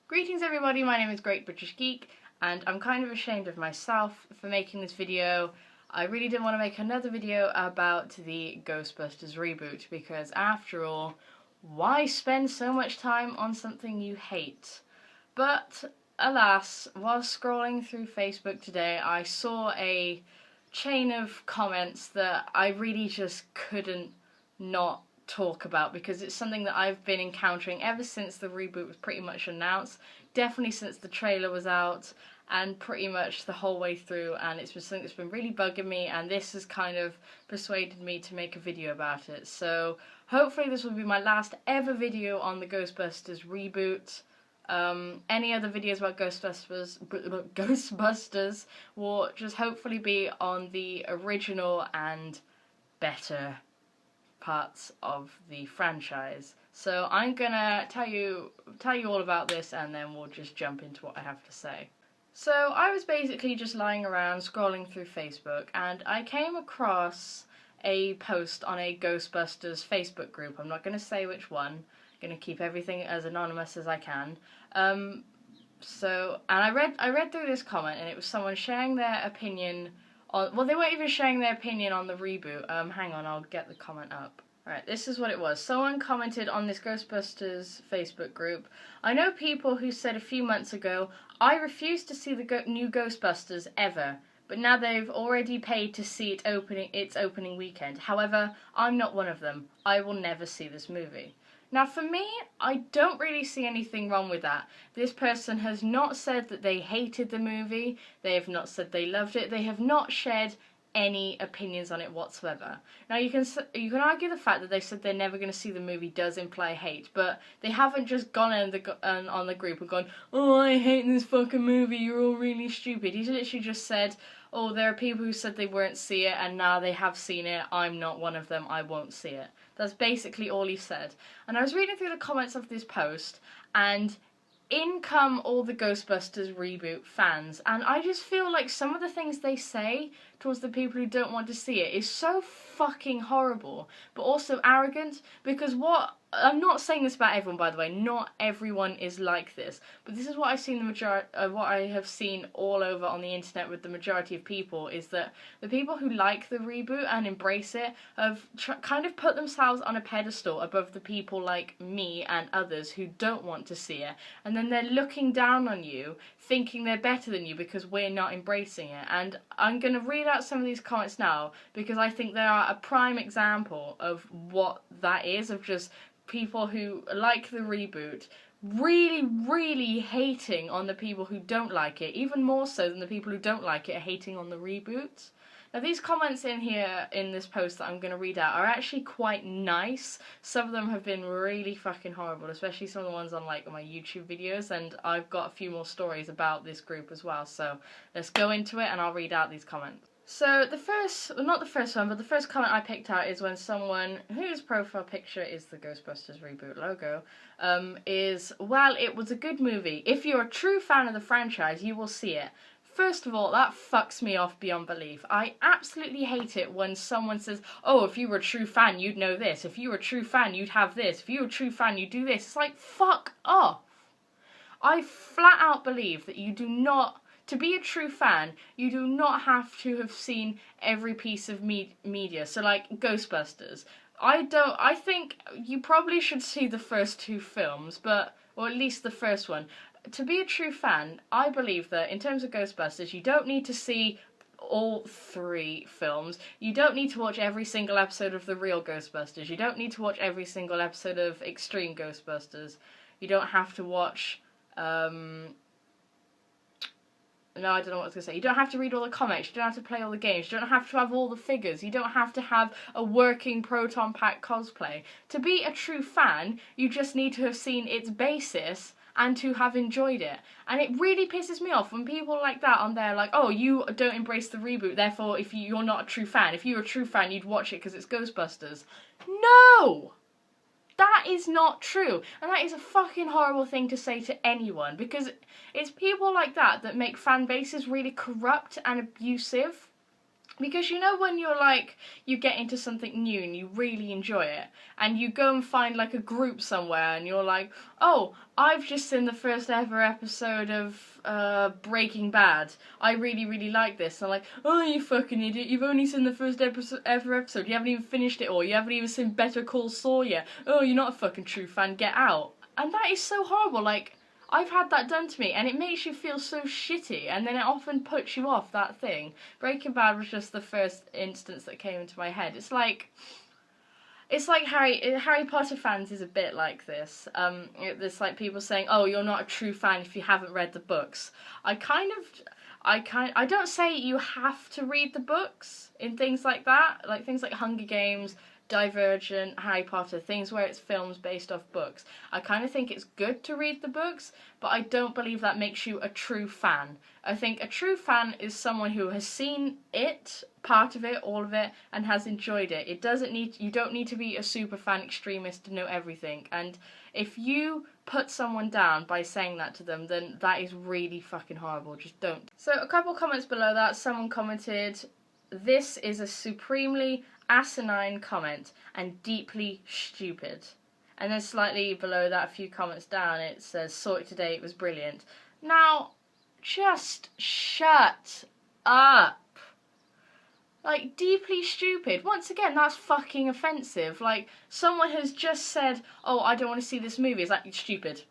Greetings everybody, my name is Great British Geek, and I'm kind of ashamed of myself for making this video. I really didn't want to make another video about the Ghostbusters reboot, because after all, why spend so much time on something you hate? But alas, while scrolling through Facebook today, I saw a chain of comments that I really just couldn't not talk about, because it's something that I've been encountering ever since the reboot was pretty much announced, definitely since the trailer was out, and pretty much the whole way through, and it's been something that's been really bugging me, and this has kind of persuaded me to make a video about it. So hopefully this will be my last ever video on the Ghostbusters reboot. Any other videos about Ghostbusters will just hopefully be on the original and better parts of the franchise. So I'm gonna tell you all about this, and then we'll just jump into what I have to say. So I was basically just lying around scrolling through Facebook, and I came across a post on a Ghostbusters Facebook group. I'm not gonna say which one. I'm gonna keep everything as anonymous as I can. And I read through this comment, and it was someone sharing their opinion. Well, they weren't even sharing their opinion on the reboot. Hang on, I'll get the comment up. Alright, this is what it was. Someone commented on this Ghostbusters Facebook group. I know people who said a few months ago, I refuse to see the new Ghostbusters ever, but now they've already paid to see its opening weekend. However, I'm not one of them. I will never see this movie. Now, for me, I don't really see anything wrong with that. This person has not said that they hated the movie. They have not said they loved it. They have not shared any opinions on it whatsoever. Now, you can argue the fact that they said they're never going to see the movie does imply hate, but they haven't just gone on the group and gone, oh, I hate this fucking movie, you're all really stupid. He's literally just said, oh, there are people who said they won't see it, and now they have seen it. I'm not one of them. I won't see it. That's basically all he said. And I was reading through the comments of this post, and in come all the Ghostbusters reboot fans, and I just feel like some of the things they say towards the people who don't want to see it is so fucking horrible, but also arrogant, because I'm not saying this about everyone, by the way, not everyone is like this, but this is what I've seen what I have seen all over on the internet with the majority of people, is that the people who like the reboot and embrace it have kind of put themselves on a pedestal above the people like me and others who don't want to see it, and then they're looking down on you, thinking they're better than you because we're not embracing it. And I'm going to read out some of these comments now, because I think they are a prime example of what that is, of just people who like the reboot really hating on the people who don't like it, even more so than the people who don't like it are hating on the reboot. Now, these comments in here in this post that I'm going to read out are actually quite nice. Some of them have been really fucking horrible, especially some of the ones on like my YouTube videos, and I've got a few more stories about this group as well, so let's go into it and I'll read out these comments. So the first comment I picked out is when someone whose profile picture is the Ghostbusters reboot logo is, well, it was a good movie. If you're a true fan of the franchise, you will see it. First of all, that fucks me off beyond belief. I absolutely hate it when someone says, oh, if you were a true fan, you'd know this. If you were a true fan, you'd have this. If you were a true fan, you'd do this. It's like, fuck off. I flat out believe that to be a true fan, you do not have to have seen every piece of media. So, like, Ghostbusters. I think you probably should see the first two films, or at least the first one. To be a true fan, I believe that in terms of Ghostbusters, you don't need to see all three films. You don't need to watch every single episode of The Real Ghostbusters. You don't need to watch every single episode of Extreme Ghostbusters. You don't have to watch, no, I don't know what I was going to say. You don't have to read all the comics, you don't have to play all the games, you don't have to have all the figures, you don't have to have a working proton pack cosplay. To be a true fan, you just need to have seen its basis and to have enjoyed it. And it really pisses me off when people like that on there like, oh, you don't embrace the reboot, therefore if you're not a true fan. If you were a true fan, you'd watch it because it's Ghostbusters. No! That is not true, and that is a fucking horrible thing to say to anyone, because it's people like that that make fan bases really corrupt and abusive. Because you know when you're like, you get into something new and you really enjoy it, and you go and find like a group somewhere and you're like, oh, I've just seen the first ever episode of Breaking Bad. I really, really like this. And I'm like, oh, you fucking idiot, you've only seen the first ever episode. You haven't even finished it all. You haven't even seen Better Call Saul yet. Oh, you're not a fucking true fan. Get out. And that is so horrible. Like, I've had that done to me, and it makes you feel so shitty, and then it often puts you off that thing. Breaking Bad was just the first instance that came into my head. It's like Harry Potter fans is a bit like this. There's like people saying, "Oh, you're not a true fan if you haven't read the books." I don't say you have to read the books in things like that, like things like Hunger Games, Divergent, Harry Potter, things where it's films based off books. I kind of think it's good to read the books, but I don't believe that makes you a true fan. I think a true fan is someone who has seen it, part of it, all of it, and has enjoyed it. You don't need to be a super fan extremist to know everything. And if you put someone down by saying that to them, then that is really fucking horrible. Just don't. So a couple comments below that, someone commented, "This is a supremely asinine comment and deeply stupid." And then slightly below that, a few comments down, it says, "Saw it today, it was brilliant." Now, just shut up. Like, deeply stupid. Once again, that's fucking offensive. Like, someone has just said, "Oh, I don't want to see this movie." It's like, you're stupid.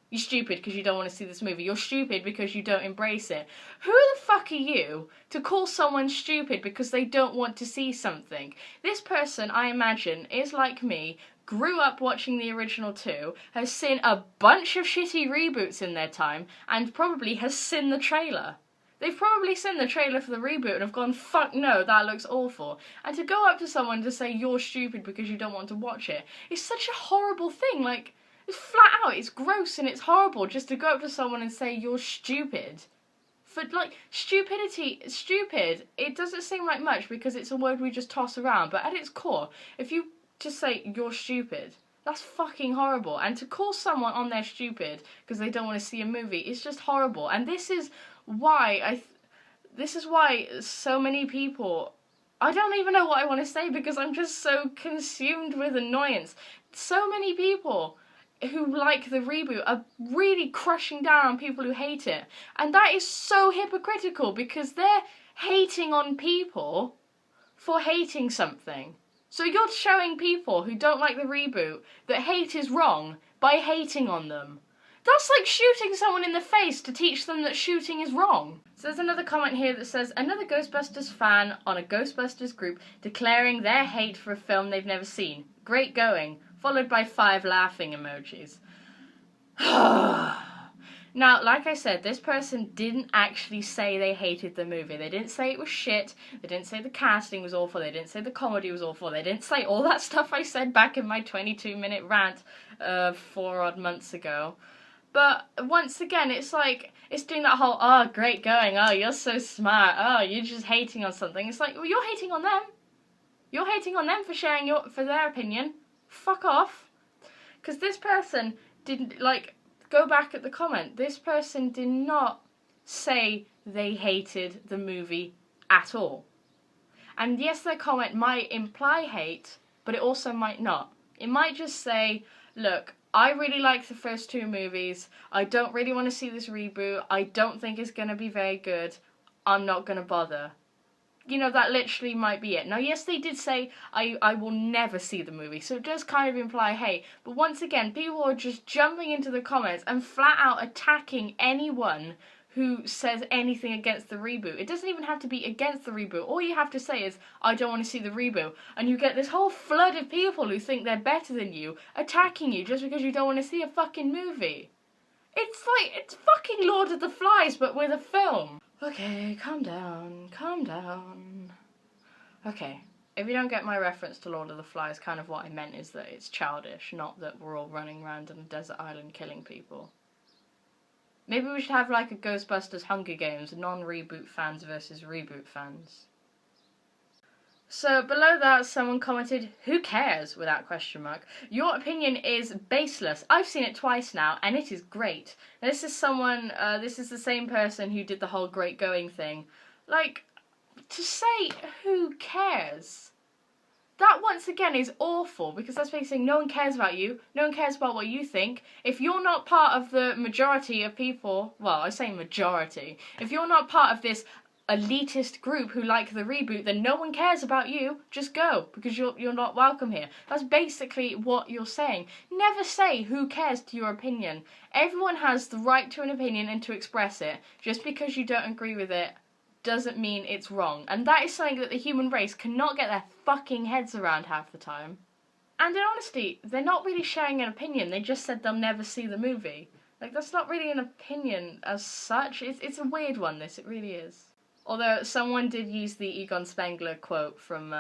You're stupid because you don't want to see this movie. You're stupid because you don't embrace it. Who the fuck are you to call someone stupid because they don't want to see something? This person, I imagine, is like me, grew up watching the original two, has seen a bunch of shitty reboots in their time, and probably has seen the trailer. They've probably seen the trailer for the reboot and have gone, "Fuck no, that looks awful." And to go up to someone to say you're stupid because you don't want to watch it is such a horrible thing. Like, it's flat out, it's gross and it's horrible just to go up to someone and say you're stupid. For, like, stupid, it doesn't seem like much because it's a word we just toss around, but at its core, if you just say you're stupid, that's fucking horrible. And to call someone on their stupid because they don't want to see a movie is just horrible. And this is why so many people, I don't even know what I want to say because I'm just so consumed with annoyance. So many people who like the reboot are really crushing down on people who hate it. And that is so hypocritical because they're hating on people for hating something. So you're showing people who don't like the reboot that hate is wrong by hating on them. That's like shooting someone in the face to teach them that shooting is wrong. So there's another comment here that says, "Another Ghostbusters fan on a Ghostbusters group declaring their hate for a film they've never seen. Great going," followed by 5 laughing emojis. Now, like I said, this person didn't actually say they hated the movie. They didn't say it was shit. They didn't say the casting was awful. They didn't say the comedy was awful. They didn't say all that stuff I said back in my 22-minute rant 4 odd months ago. But once again, it's like, it's doing that whole, "Oh, great going, oh, you're so smart, oh, you're just hating on something." It's like, well, you're hating on them. You're hating on them for sharing for their opinion. Fuck off. Because this person didn't, like, go back at the comment. This person did not say they hated the movie at all. And yes, their comment might imply hate, but it also might not. It might just say, "Look, I really like the first 2 movies. I don't really want to see this reboot. I don't think it's going to be very good. I'm not going to bother." You know, that literally might be it. Now, yes, they did say, I will never see the movie, so it does kind of imply hate. But once again, people are just jumping into the comments and flat out attacking anyone who says anything against the reboot. It doesn't even have to be against the reboot. All you have to say is, "I don't want to see the reboot." And you get this whole flood of people who think they're better than you attacking you just because you don't want to see a fucking movie. It's like, it's fucking Lord of the Flies, but with a film. Okay, calm down, calm down. Okay, if you don't get my reference to Lord of the Flies, kind of what I meant is that it's childish, not that we're all running around on a desert island killing people. Maybe we should have like a Ghostbusters Hunger Games, non-reboot fans versus reboot fans. So below that, someone commented, "Who cares?" without question mark. "Your opinion is baseless. I've seen it twice now, and it is great." Now, this is someone, this is the same person who did the whole great going thing. Like, to say who cares, that once again is awful, because that's basically saying no one cares about you, no one cares about what you think. If you're not part of the majority of people, well, I say majority, if you're not part of this elitist group who like the reboot, then no one cares about you. Just go, because you're not welcome here. That's basically what you're saying. Never say who cares to your opinion. Everyone has the right to an opinion and to express it. Just because you don't agree with it doesn't mean it's wrong. And that is something that the human race cannot get their fucking heads around half the time. And in honesty, they're not really sharing an opinion. They just said they'll never see the movie. Like, that's not really an opinion as such. It's a weird one, this. It really is. Although someone did use the Egon Spengler quote from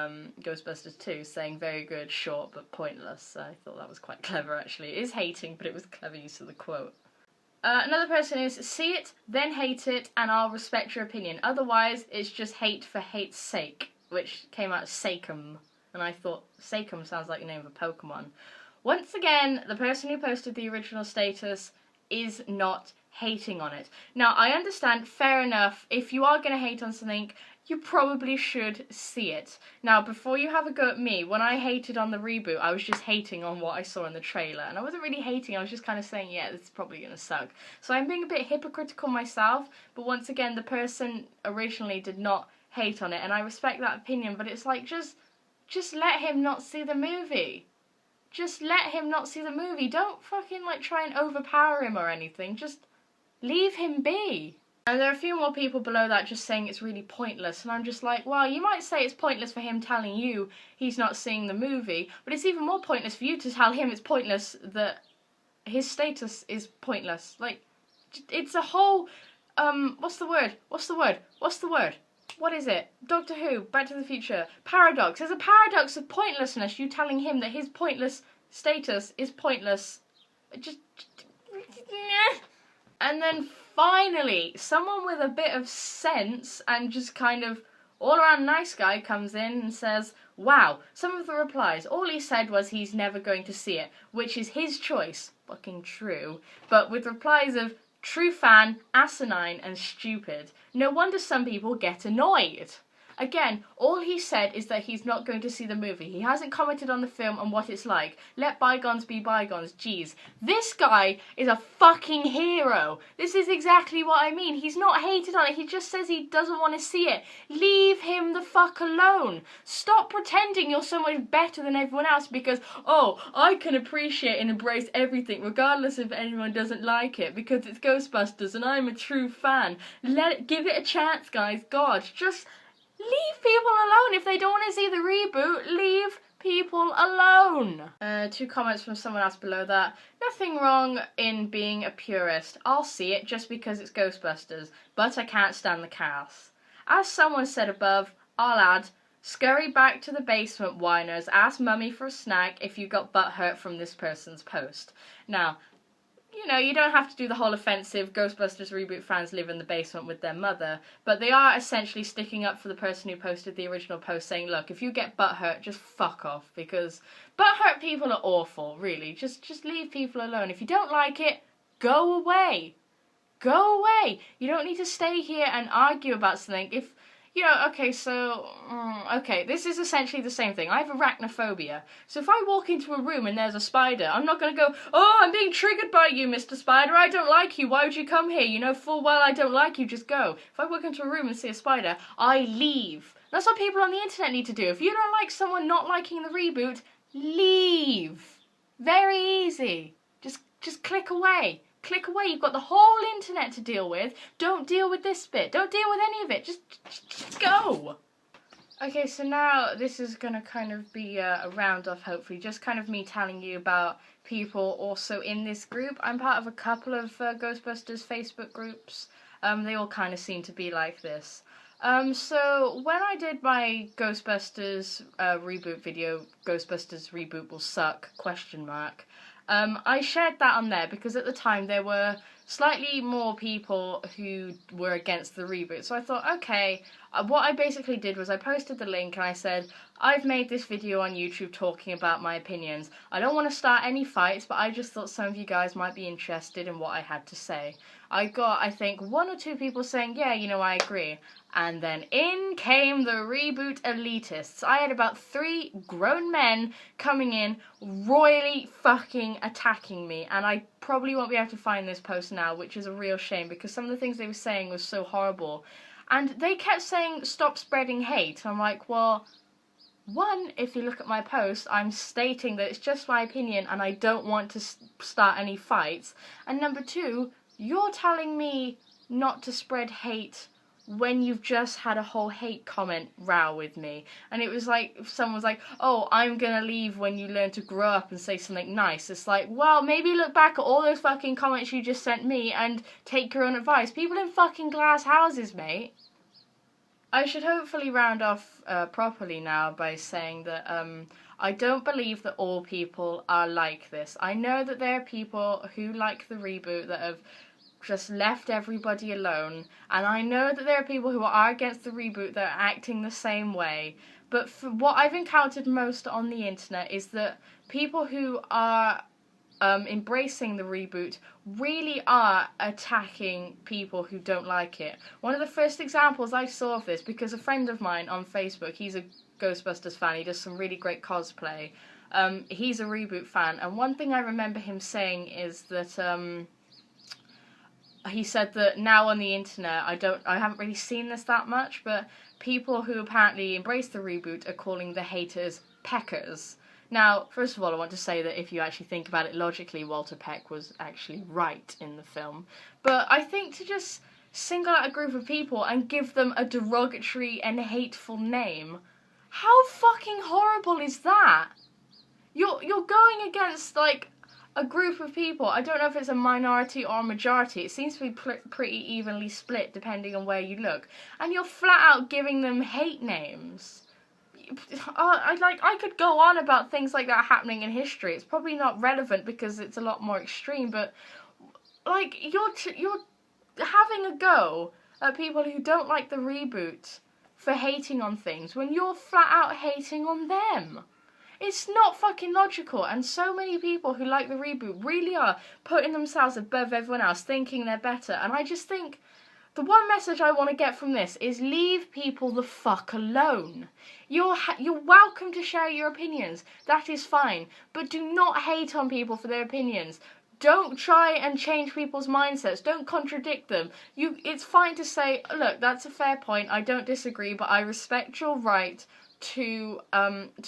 Ghostbusters 2, saying very good, short, but pointless. So I thought that was quite clever, actually. It is hating, but it was a clever use of the quote. Another person is, see it, then hate it, and I'll respect your opinion. Otherwise, it's just hate for hate's sake, which came out as Sakem. And I thought, Sakem sounds like the name of a Pokemon. Once again, the person who posted the original status is not hating on it. Now, I understand, fair enough, if you are going to hate on something, you probably should see it. Now, before you have a go at me, when I hated on the reboot, I was just hating on what I saw in the trailer. And I wasn't really hating, I was just kind of saying, yeah, this is probably going to suck. So I'm being a bit hypocritical myself, but once again, the person originally did not hate on it, and I respect that opinion, but it's like, just let him not see the movie. Just let him not see the movie. Don't fucking, like, try and overpower him or anything. Just leave him be. And there are a few more people below that just saying it's really pointless, and I'm just like, well, you might say it's pointless for him telling you he's not seeing the movie, but it's even more pointless for you to tell him it's pointless that his status is pointless. Like, it's a whole, what's the word? What is it? Doctor Who, Back to the Future, paradox. There's a paradox of pointlessness, you telling him that his pointless status is pointless. And then finally, someone with a bit of sense and just kind of all-around nice guy comes in and says, wow, some of the replies, all he said was he's never going to see it, which is his choice, fucking true, but with replies of true fan, asinine, and stupid. No wonder some people get annoyed. Again, all he said is that he's not going to see the movie. He hasn't commented on the film and what it's like. Let bygones be bygones. Jeez. This guy is a fucking hero. This is exactly what I mean. He's not hated on it. He just says he doesn't want to see it. Leave him the fuck alone. Stop pretending you're so much better than everyone else because, oh, I can appreciate and embrace everything regardless if anyone doesn't like it because it's Ghostbusters and I'm a true fan. Give it a chance, guys. God, just leave people alone. If they don't want to see the reboot, leave people alone. 2 comments from someone else below that. Nothing wrong in being a purist. I'll see it just because it's Ghostbusters, but I can't stand the cast. As someone said above, I'll add, scurry back to the basement, whiners. Ask mummy for a snack if you got butthurt from this person's post. Now, you know, you don't have to do the whole offensive Ghostbusters reboot fans live in the basement with their mother, but they are essentially sticking up for the person who posted the original post saying, look, if you get butthurt, just fuck off, because butthurt people are awful, really. Just leave people alone. If you don't like it, go away. Go away. You don't need to stay here and argue about something. If, you know, okay, this is essentially the same thing. I have arachnophobia. So if I walk into a room and there's a spider, I'm not going to go, oh, I'm being triggered by you, Mr. Spider. I don't like you. Why would you come here? You know full well I don't like you. Just go. If I walk into a room and see a spider, I leave. That's what people on the internet need to do. If you don't like someone not liking the reboot, leave. Very easy. Just click away. Click away. You've got the whole internet to deal with. Don't deal with this bit. Don't deal with any of it. Just go. Okay, so now this is going to kind of be a round off, hopefully. Just kind of me telling you about people also in this group. I'm part of a couple of Ghostbusters Facebook groups. They all kind of seem to be like this. So when I did my Ghostbusters reboot video, Ghostbusters reboot will suck, ? I shared that on there because at the time there were slightly more people who were against the reboot. So I thought, okay, what I basically did was I posted the link and I said, I've made this video on YouTube talking about my opinions. I don't want to start any fights, but I just thought some of you guys might be interested in what I had to say. I got, I think, 1 or 2 people saying, yeah, you know, I agree. And then in came the reboot elitists. I had about 3 grown men coming in, royally fucking attacking me. And I probably won't be able to find this post now, which is a real shame, because some of the things they were saying was so horrible. And they kept saying, stop spreading hate. I'm like, well, 1, if you look at my post, I'm stating that it's just my opinion and I don't want to start any fights. And number 2, you're telling me not to spread hate when you've just had a whole hate comment row with me. And it was like, someone was like, oh, I'm gonna leave when you learn to grow up and say something nice. It's like, well, maybe look back at all those fucking comments you just sent me and take your own advice. People in fucking glass houses, mate. I should hopefully round off properly now by saying that I don't believe that all people are like this. I know that there are people who like the reboot that have just left everybody alone, and I know that there are people who are against the reboot that are acting the same way, but for what I've encountered most on the internet is that people who are embracing the reboot really are attacking people who don't like it. One of the first examples I saw of this, because a friend of mine on Facebook, he's a Ghostbusters fan, he does some really great cosplay, he's a reboot fan, and one thing I remember him saying is that he said that now on the internet, I haven't really seen this that much, but people who apparently embrace the reboot are calling the haters peckers. Now, first of all, I want to say that if you actually think about it logically, Walter Peck was actually right in the film. But I think to just single out a group of people and give them a derogatory and hateful name, how fucking horrible is that? You're going against, like, a group of people. I don't know if it's a minority or a majority. It seems to be pretty evenly split depending on where you look. And you're flat out giving them hate names. I could go on about things like that happening in history. It's probably not relevant because it's a lot more extreme, but like you're having a go at people who don't like the reboot for hating on things when you're flat out hating on them. It's not fucking logical, and so many people who like the reboot really are putting themselves above everyone else, thinking they're better, and I just think the one message I want to get from this is leave people the fuck alone. You're welcome to share your opinions, that is fine, but do not hate on people for their opinions. Don't try and change people's mindsets, don't contradict them. It's fine to say, look, that's a fair point, I don't disagree, but I respect your right to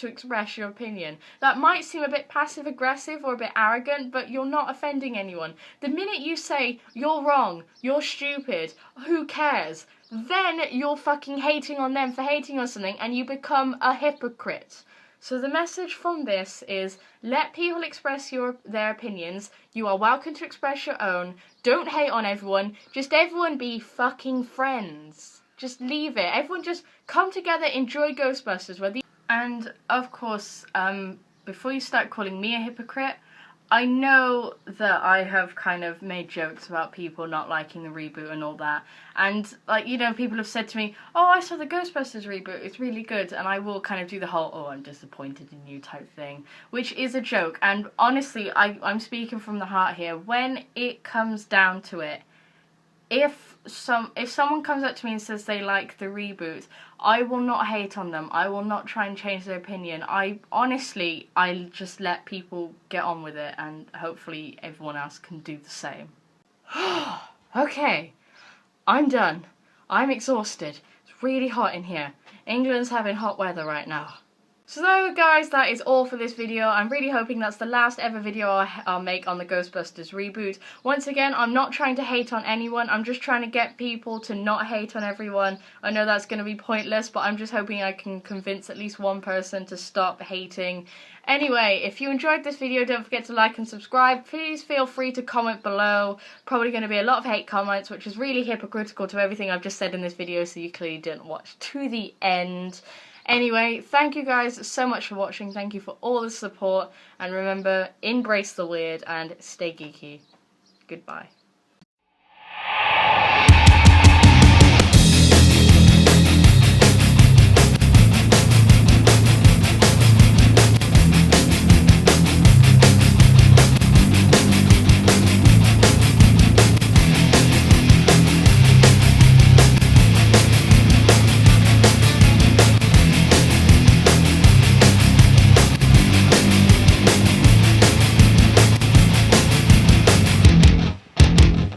express your opinion. That might seem a bit passive aggressive or a bit arrogant, but you're not offending anyone. The minute you say you're wrong, you're stupid, who cares, then you're fucking hating on them for hating on something and you become a hypocrite. So the message from this is let people express their opinions. You are welcome to express your own. Don't hate on everyone. Just everyone be fucking friends. Just leave it. Everyone just come together, enjoy Ghostbusters. And of course, before you start calling me a hypocrite, I know that I have kind of made jokes about people not liking the reboot and all that. And, like, you know, people have said to me, oh, I saw the Ghostbusters reboot, it's really good. And I will kind of do the whole, oh, I'm disappointed in you type thing, which is a joke. And honestly, I'm speaking from the heart here. When it comes down to it, if someone comes up to me and says they like the reboot, I will not hate on them. I will not try and change their opinion. I just let people get on with it, and hopefully everyone else can do the same. Okay, I'm done. I'm exhausted. It's really hot in here. England's having hot weather right now. So guys, that is all for this video. I'm really hoping that's the last ever video I'll make on the Ghostbusters reboot. Once again, I'm not trying to hate on anyone, I'm just trying to get people to not hate on everyone. I know that's going to be pointless, but I'm just hoping I can convince at least one person to stop hating. Anyway, if you enjoyed this video, don't forget to like and subscribe. Please feel free to comment below. Probably going to be a lot of hate comments, which is really hypocritical to everything I've just said in this video, so you clearly didn't watch to the end. Anyway, thank you guys so much for watching, thank you for all the support, and remember, embrace the weird and stay geeky. Goodbye.